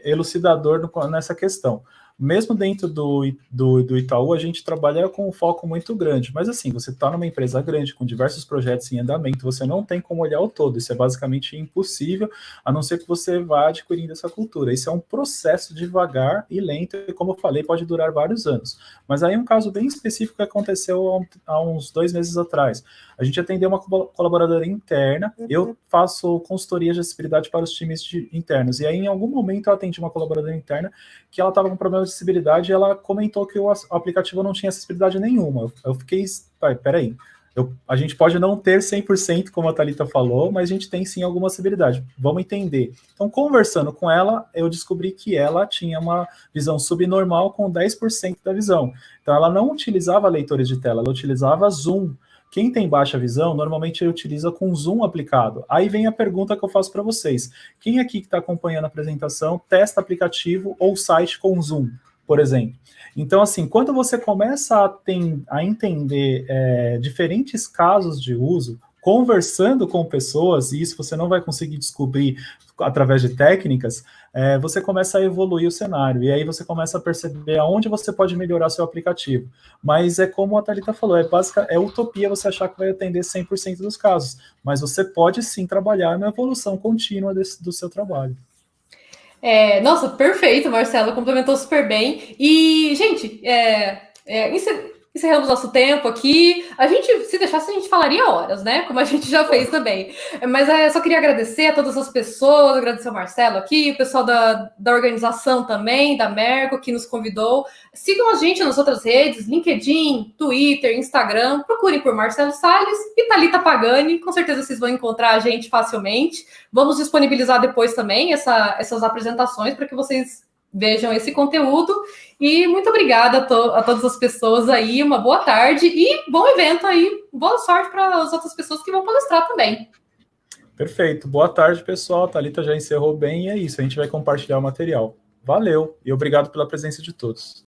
elucidador nessa questão. Mesmo dentro do Itaú, a gente trabalha com um foco muito grande, mas assim, você está numa empresa grande, com diversos projetos em andamento, você não tem como olhar o todo, isso é basicamente impossível, a não ser que você vá adquirindo essa cultura. Isso é um processo devagar e lento, e como eu falei, pode durar vários anos. Mas aí um caso bem específico que aconteceu há uns 2 meses atrás. A gente atendeu uma colaboradora interna, eu faço consultoria de acessibilidade para os times internos, e aí em algum momento eu atendi uma colaboradora interna que ela estava com problema de acessibilidade e ela comentou que o aplicativo não tinha acessibilidade nenhuma. Eu fiquei, peraí, a gente pode não ter 100%, como a Thalita falou, mas a gente tem sim alguma acessibilidade. Vamos entender. Então, conversando com ela, eu descobri que ela tinha uma visão subnormal com 10% da visão. Então, ela não utilizava leitores de tela, ela utilizava Zoom. Quem tem baixa visão, normalmente utiliza com zoom aplicado. Aí vem a pergunta que eu faço para vocês. Quem aqui que está acompanhando a apresentação testa aplicativo ou site com zoom, por exemplo? Então, assim, quando você começa a entender diferentes casos de uso, conversando com pessoas, e isso você não vai conseguir descobrir através de técnicas, você começa a evoluir o cenário, e aí você começa a perceber aonde você pode melhorar seu aplicativo. Mas é como a Thalita falou, é utopia você achar que vai atender 100% dos casos, mas você pode sim trabalhar na evolução contínua do seu trabalho. Nossa, perfeito, Marcelo, complementou super bem. E, gente, encerramos nosso tempo aqui. Se deixasse, a gente falaria horas, né? Como a gente já fez também. Mas eu só queria agradecer a todas as pessoas, agradecer ao Marcelo aqui, o pessoal da organização também, da Merco, que nos convidou. Sigam a gente nas outras redes, LinkedIn, Twitter, Instagram. Procurem por Marcelo Salles e Thalita Pagani. Com certeza vocês vão encontrar a gente facilmente. Vamos disponibilizar depois também essas apresentações para que vocês vejam esse conteúdo. E muito obrigada a todas as pessoas aí, uma boa tarde e bom evento aí, boa sorte para as outras pessoas que vão palestrar também. Perfeito, boa tarde pessoal, a Thalita já encerrou bem e é isso, a gente vai compartilhar o material. Valeu e obrigado pela presença de todos.